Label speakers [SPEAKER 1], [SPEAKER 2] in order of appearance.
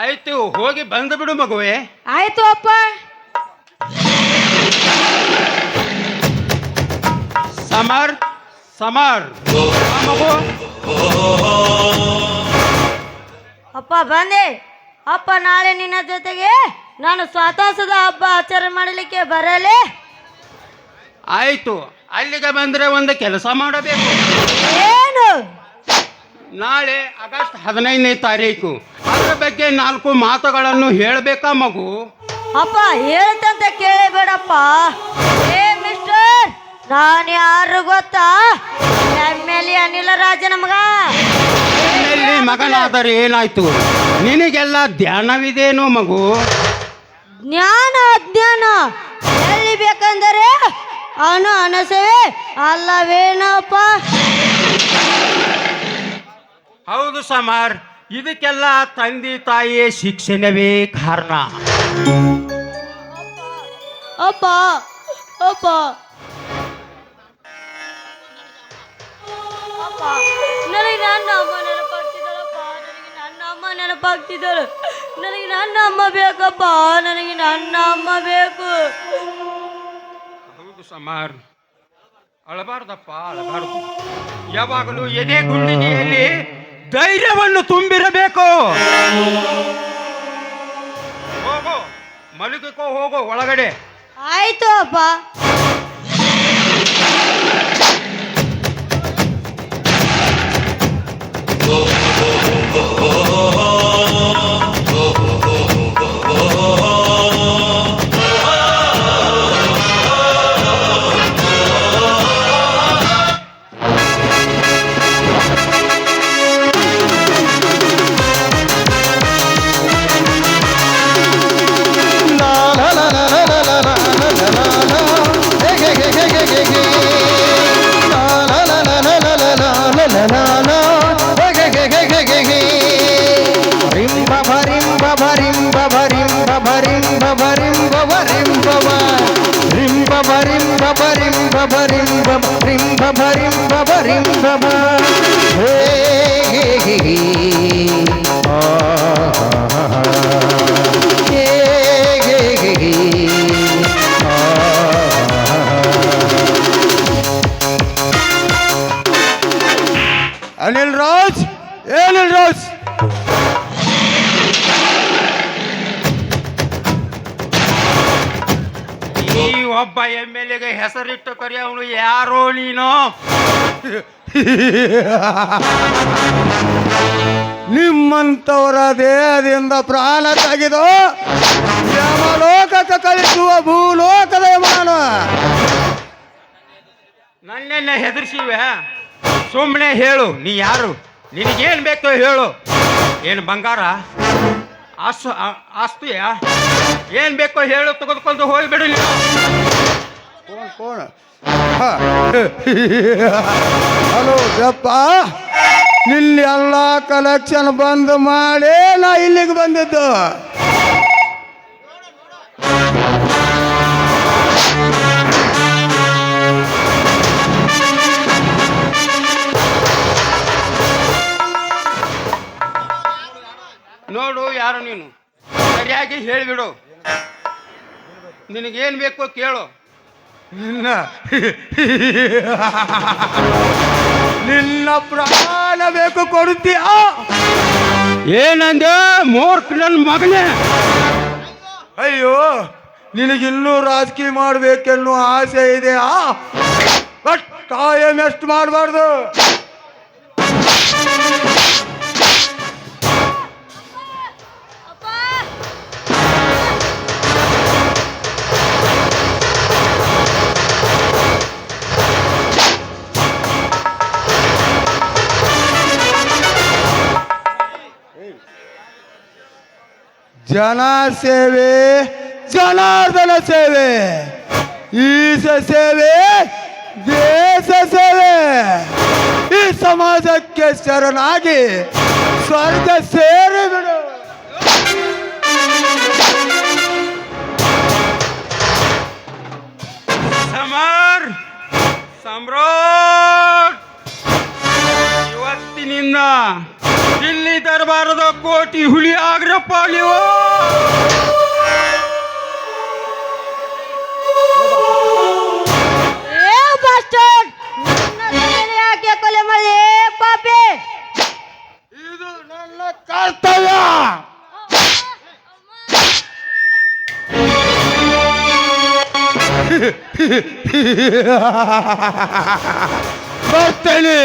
[SPEAKER 1] ಆಯ್ತು, ಹೋಗಿ ಬಂದು ಬಿಡು ಮಗುವೆ.
[SPEAKER 2] ಆಯ್ತು ಅಪ್ಪ.
[SPEAKER 1] ಸಮರ್ ಸಮರ್ ಮಗು.
[SPEAKER 2] ಅಪ್ಪ ಬಂದೆ. ಅಪ್ಪ ನಾಳೆ ನಿನ್ನ ಜೊತೆಗೆ ನಾನು ಸ್ವಾತಂತ್ರ್ಯದ ಹಬ್ಬ ಆಚರಣೆ ಮಾಡಲಿಕ್ಕೆ ಬರಲೇ?
[SPEAKER 1] ಆಯ್ತು, ಅಲ್ಲಿಗೆ ಬಂದ್ರೆ ಒಂದು ಕೆಲಸ ಮಾಡಬೇಕು.
[SPEAKER 2] ಏನು?
[SPEAKER 1] ನಾಳೆ ಆಗಸ್ಟ್ 15ನೇ ತಾರೀಕು, ಅದ್ರ ಬಗ್ಗೆ 4 ಮಾತುಗಳನ್ನು ಹೇಳಬೇಕಾ ಮಗು?
[SPEAKER 2] ಅಪ್ಪ ಹೇಳ್ತಂತ ಕೇಳಬೇಡಪ್ಪ. ಏ ಮಿಸ್ಟರ್, ನಾನು ಯಾರು ಗೊತ್ತಾ? ಎಮ್.ಎಲ್.ಎ. ಅನಿಲ ರಾಜನ ಮಗ.
[SPEAKER 1] ಎಲ್ಲಿ ಮಗನಾದರೆ ಏನಾಯ್ತು? ನಿನಗೆಲ್ಲ ಧ್ಯಾನವಿದೇನೋ ಮಗು?
[SPEAKER 2] ಜ್ಞಾನ ಅಜ್ಞಾನ ಎಲ್ಲಿ ಬೇಕಂದರೆ ಅವನು ಅನಸವೇ ಅಲ್ಲವೇನಪ್ಪ?
[SPEAKER 1] ಹೌದು ಸಮರ್, ಇದಕ್ಕೆಲ್ಲ ತಂದೆ ತಾಯಿಯ ಶಿಕ್ಷಣವೇ ಕಾರಣ.
[SPEAKER 2] ಅಪ್ಪ ಅಪ್ಪ ಅಪ್ಪ, ನನಗೆ ನನ್ನ ಅಮ್ಮ ನೆನಪಾಗ್ತಿದ್ದಾಳಪ್ಪ. ನನಗೆ ನನ್ನ ಅಮ್ಮ ನೆನಪಾಗ್ತಿದ್ದಾಳೆ. ನನಗೆ ನನ್ನ ಅಮ್ಮ ಬೇಕಪ್ಪ. ನನಗೆ ನನ್ನ ಅಮ್ಮ ಬೇಕು.
[SPEAKER 1] ಹೌದು ಸಮರ್, ಅಳಬಾರ್ದಪ್ಪ, ಅಳಬಾರ್ದು. ಯಾವಾಗಲೂ ಎದೆ ಗುಂಡಿಗೆಯಲ್ಲಿ ಧೈರ್ಯವನ್ನು ತುಂಬಿರಬೇಕು. ಹೋಗೋ, ಮಲಗಿಕೋ, ಹೋಗೋ ಒಳಗಡೆ.
[SPEAKER 2] ಆಯ್ತು ಅಪ್ಪ.
[SPEAKER 3] ಅನಿಲ್ ರಾಜ್, ಏನಿಲ್ ರಾಜ್,
[SPEAKER 1] ಈ ಒಬ್ಬ ಎಮ್.ಎಲ್.ಎಗೆ ಹೆಸರಿಟ್ಟು ಕರೆಯವನು ಯಾರೋ ನೀನು?
[SPEAKER 3] ನಿಮ್ಮಂಥವರ ದೇಹದಿಂದ ಪ್ರಾಣ ತೆಗೆದು ಯಮಲೋಕಕ್ಕೆ ಕಳಿಸುವ ಭೂಲೋಕದ ಯಮಾನ.
[SPEAKER 1] ನನ್ನೆನ್ನ ಹೆದರ್ಸಿವೆ? ಸುಮ್ಮನೆ ಹೇಳು, ನೀ ಯಾರು? ನಿನಗೇನು ಬೇಕೋ ಹೇಳು. ಏನು ಬಂಗಾರ, ಆಸ್ತಿಯ, ಏನು ಬೇಕೋ ಹೇಳು, ತೆಗೆದುಕೊಂಡು ಹೋಗಿಬಿಡು ನೀನು.
[SPEAKER 3] ಕೋಣ ಹಲೋ ಜಪ್ಪ, ನಿಲ್ಲಿ ಎಲ್ಲ ಕಲೆಕ್ಷನ್ ಬಂದ್ ಮಾಡಿ ನಾ ಇಲ್ಲಿಗೆ ಬಂದಿದ್ದು.
[SPEAKER 1] ನೋಡು, ಯಾರು ನೀನು? ಸರಿಯಾಗಿ ಹೇಳಿಬಿಡು. ನಿನಗೇನು ಬೇಕೋ ಕೇಳು.
[SPEAKER 3] ನಿನ್ನ ನಿನ್ನ ಪ್ರಾಣ ಬೇಕು, ಕೊಡ್ತೀಯ?
[SPEAKER 1] ಏನಂದೆ ಮೂರ್ಖ ನನ್ನ ಮಗನೇ?
[SPEAKER 3] ಅಯ್ಯೋ, ನಿನಗಿನ್ನೂ ರಾಜಕೀಯ ಮಾಡ್ಬೇಕೆನ್ನೋ ಆಸೆ ಇದೆಯಾ? ಬಟ್ ಕಾಯಂ ಎಷ್ಟು ಮಾಡಬಾರ್ದು. ಜನ ಸೇವೆ, ಜನಾರ್ದನ ಸೇವೆ, ಈಶ ಸೇವೆ, ದೇಶ ಸೇವೆ. ಈ ಸಮಾಜಕ್ಕೆ ಶರಣಾಗಿ ಸ್ವರ್ಗ ಸೇರಿ ಬಿಡು.
[SPEAKER 1] ಸಮರ್ ಸಮ್ರಾಟ್, ಇವತ್ತಿನಿಂದ ಇಲ್ಲಿ ದರ್ಬಾರದ ಕೋಟಿ ಹುಲಿ ಆಗ್ರಪ್ಪ ನೀವು.
[SPEAKER 2] ಏ ಬಾಸ್ಟರ್ಡ್, ನನ್ನ ತಲೆಯಲ್ಲಿ ಯಾಕೆ ಕೊಲೆ ಮಾಡಿ ಪಾಪಿ?
[SPEAKER 3] ಇದು ನನ್ನ ಕರ್ತವ್ಯ. ಬರ್ತೇನೆ.